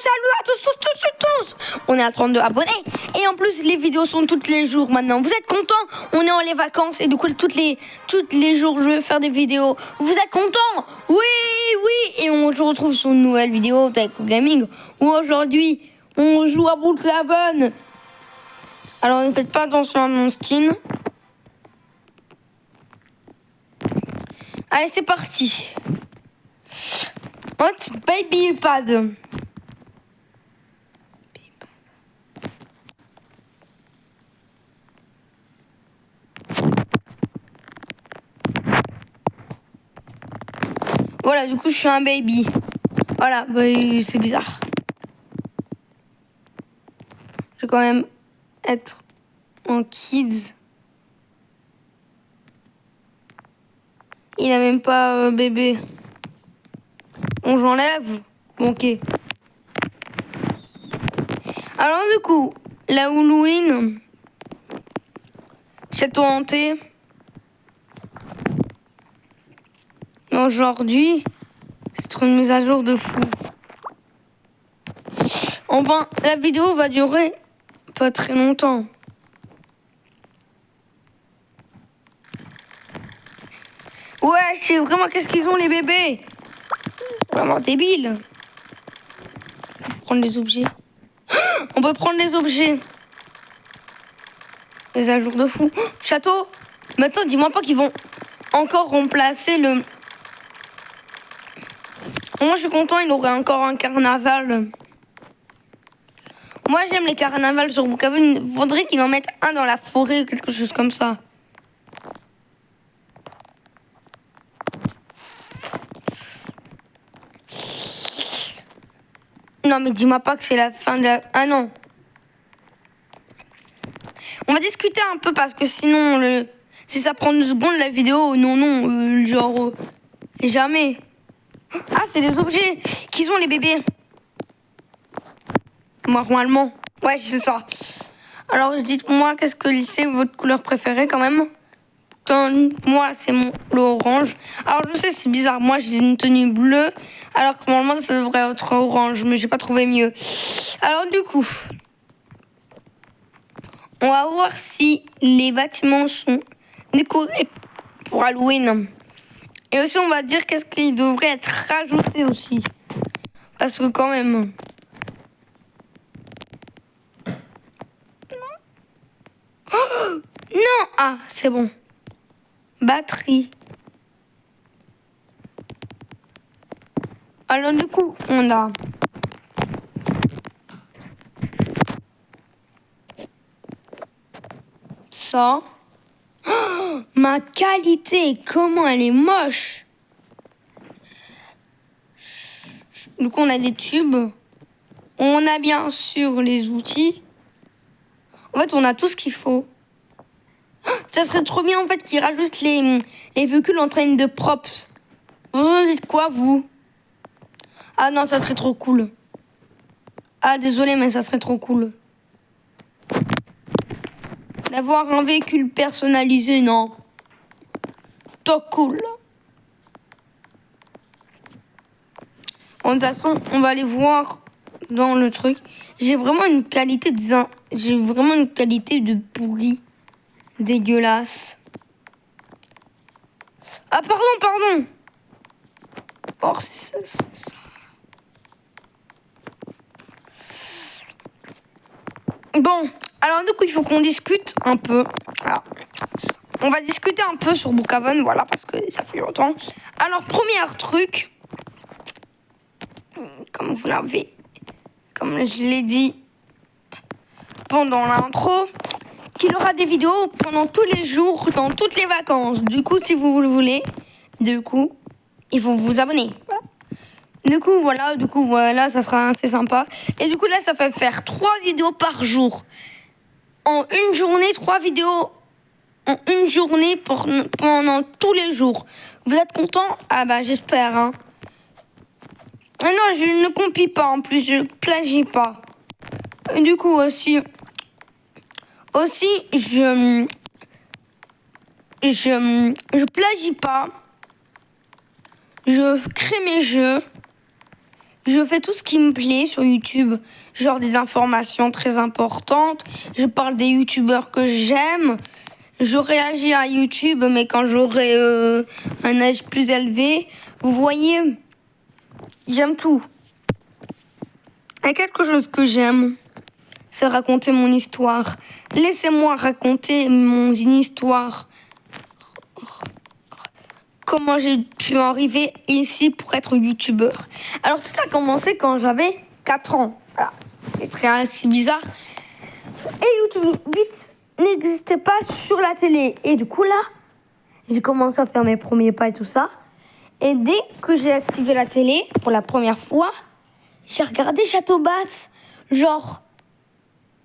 salut à tous. On est à 32 abonnés. Et en plus, les vidéos sont tous les jours maintenant. Vous êtes contents? On est en les vacances. Et du coup, tous les jours, je vais faire des vidéos. Vous êtes contents? Oui. Et on se retrouve sur une nouvelle vidéo Taiko Gaming. Où aujourd'hui, on joue à Brookhaven. Alors, ne faites pas attention à mon skin. Allez, c'est parti. Hot Baby Pad. Voilà, du coup, je suis un baby. Voilà, bah, c'est bizarre. Je vais quand même être en kids. Il a même pas bébé. Bon, j'enlève. Bon, ok. Alors, du coup, la Halloween, château hanté. Aujourd'hui, c'est une mise à jour de fou. Enfin, la vidéo va durer pas très longtemps. Ouais, je sais vraiment qu'est-ce qu'ils ont les bébés. Vraiment débile. Prendre les objets. On peut prendre les objets. Les ajours de fou. Château. Maintenant, dis-moi pas qu'ils vont encore remplacer le... Moi, je suis content, il aurait encore un carnaval. Moi, j'aime les carnavals sur Brookhaven. Il faudrait qu'ils en mettent un dans la forêt ou quelque chose comme ça. Non, mais dis-moi pas que c'est la fin de la... Ah non. On va discuter un peu parce que sinon, si ça prend 2 secondes la vidéo, non, genre, jamais. Ah, c'est des objets. Qui sont les bébés? Normalement. Ouais, c'est ça. Alors, dites-moi, qu'est-ce que c'est votre couleur préférée quand même? Moi, c'est l'orange. Alors, je sais, c'est bizarre. Moi, j'ai une tenue bleue. Alors que normalement, ça devrait être orange. Mais j'ai pas trouvé mieux. Alors, du coup, on va voir si les bâtiments sont décorés pour Halloween. Et aussi, on va dire qu'est-ce qui devrait être rajouté aussi. Parce que quand même... Oh non! Ah, c'est bon. Batterie. Alors du coup, on a... ça. Oh, ma qualité, comment elle est moche. Du coup, on a des tubes. On a bien sûr les outils. En fait, on a tout ce qu'il faut. Ça serait trop bien en fait qu'ils rajoutent les véhicules en train de props. Vous en dites quoi, vous? Ah non, ça serait trop cool. Ah, désolé, mais ça serait trop cool. D'avoir un véhicule personnalisé, non. Trop cool. De toute façon, on va aller voir dans le truc. J'ai vraiment une qualité de pourri. Dégueulasse. Ah, pardon. Oh, c'est ça. Bon, alors du coup, il faut qu'on discute un peu. Alors, on va discuter un peu sur Brookhaven, voilà, parce que ça fait longtemps. Alors, premier truc, comme je l'ai dit pendant l'intro, qu'il aura des vidéos pendant tous les jours, dans toutes les vacances. Du coup, si vous le voulez, il faut vous abonner. Voilà. Du coup, voilà, ça sera assez sympa. Et du coup, là, ça fait faire 3 vidéos par jour. En une journée, 3 vidéos en une journée pendant tous les jours. Vous êtes contents? Ah bah, j'espère, hein. Ah non, je ne copie pas, en plus, je plagie pas. Du coup, aussi, je plagie pas. Je crée mes jeux. Je fais tout ce qui me plaît sur YouTube, genre des informations très importantes. Je parle des YouTubeurs que j'aime. Je réagis à YouTube, mais quand j'aurai un âge plus élevé. Vous voyez, j'aime tout. Et quelque chose que j'aime, c'est raconter mon histoire. Laissez-moi raconter mon histoire. Comment j'ai pu arriver ici pour être youtubeur. Alors tout a commencé quand j'avais 4 ans. Alors, c'est assez bizarre. Et YouTube n'existait pas sur la télé. Et du coup là, j'ai commencé à faire mes premiers pas et tout ça. Et dès que j'ai activé la télé pour la première fois, j'ai regardé Château Basse. Genre,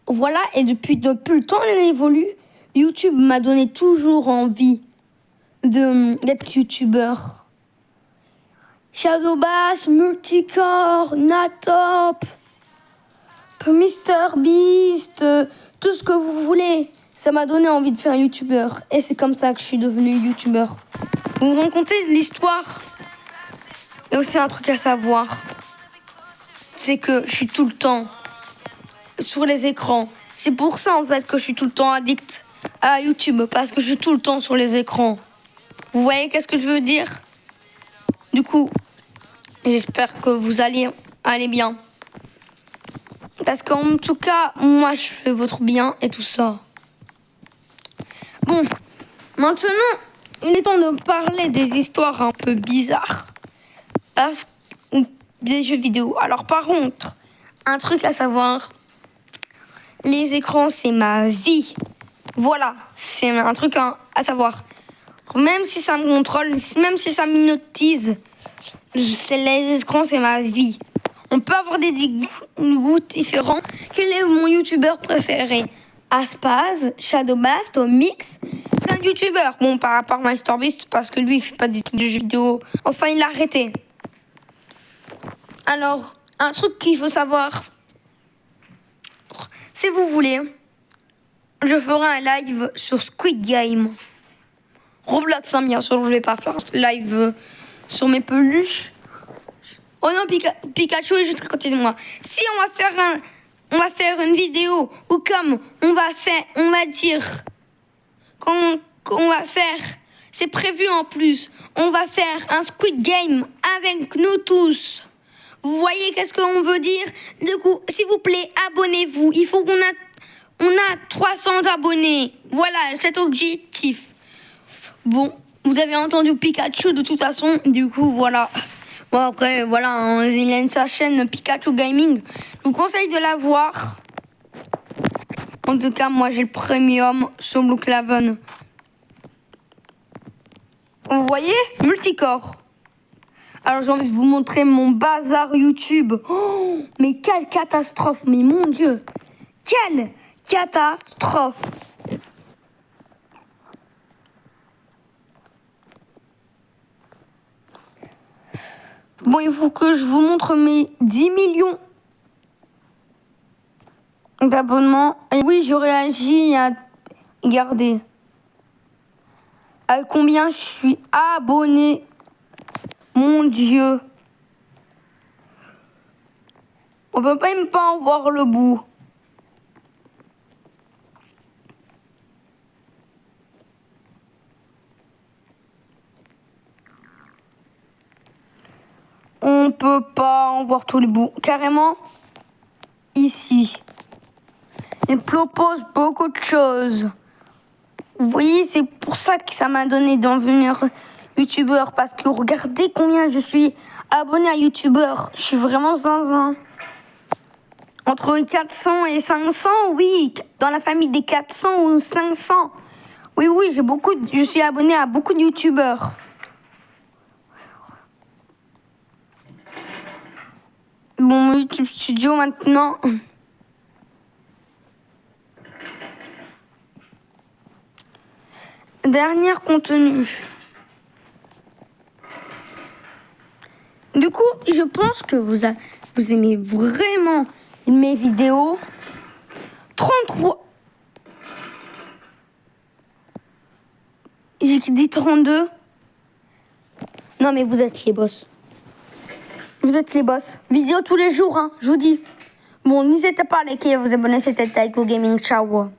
voilà, et depuis le temps il évolue, YouTube m'a donné toujours envie d'être youtubeur. Shadow Bass, Multicore, Natop, Mr Beast, tout ce que vous voulez. Ça m'a donné envie de faire youtubeur. Et c'est comme ça que je suis devenu youtubeur. Vous vous racontez l'histoire. Et aussi un truc à savoir, c'est que je suis tout le temps sur les écrans. C'est pour ça en fait que je suis tout le temps addict à YouTube. Parce que je suis tout le temps sur les écrans. Vous voyez qu'est-ce que je veux dire? Du coup, j'espère que vous allez bien. Parce qu'en tout cas, moi, je fais votre bien et tout ça. Bon, maintenant, il est temps de parler des histoires un peu bizarres. Ou des jeux vidéo. Alors, par contre, un truc à savoir, les écrans, c'est ma vie. Voilà, c'est un truc à savoir. Même si ça me contrôle, même si ça m'hypnotise, les écrans, c'est ma vie. On peut avoir des goûts différents. Quel est mon youtubeur préféré? Aspaz, Shadow Bass, Mix, plein de youtubeurs. Bon, par rapport à MrBeast, parce que lui, il fait pas des trucs de jeux vidéo. Enfin, il a arrêté. Alors, un truc qu'il faut savoir, si vous voulez, je ferai un live sur Squid Game. Roblox, hein, bien sûr, je vais pas faire live sur mes peluches. Oh non, Pikachu est juste à côté de moi. Si on va faire une vidéo ou comme on va dire qu'on va faire, c'est prévu en plus. On va faire un Squid Game avec nous tous. Vous voyez qu'est-ce qu'on veut dire? Du coup, s'il vous plaît, abonnez-vous. Il faut on a 300 abonnés. Voilà, cet objectif. Bon, vous avez entendu Pikachu de toute façon. Du coup, voilà. Bon, après, voilà, hein, il a sa chaîne Pikachu Gaming. Je vous conseille de la voir. En tout cas, moi, j'ai le premium sur Blue Claven. Vous voyez? Multicore. Alors, j'ai envie de vous montrer mon bazar YouTube. Oh, mais quelle catastrophe. Mais mon Dieu. Quelle catastrophe. Bon, il faut que je vous montre mes 10 millions d'abonnements. Et oui, je réagis à... Regardez. À combien je suis abonné. Mon Dieu. On peut même pas en voir le bout. On peut pas en voir tous les bouts. Carrément, ici. Il propose beaucoup de choses. Vous voyez, c'est pour ça que ça m'a donné d'en venir youtubeur. Parce que regardez combien je suis abonné à youtubeur. Je suis vraiment zinzin. Entre 400 et 500, oui. Dans la famille des 400 ou 500. Oui, je suis abonné à beaucoup de youtubeurs. Bon, YouTube Studio maintenant. Dernier contenu. Du coup, je pense que vous aimez vraiment mes vidéos. 33. J'ai dit 32. Non, mais vous êtes les boss. Vous êtes les boss. Vidéo tous les jours, hein, je vous dis. Bon, n'hésitez pas à liker et à vous abonner. C'était Taiko Gaming. Ciao.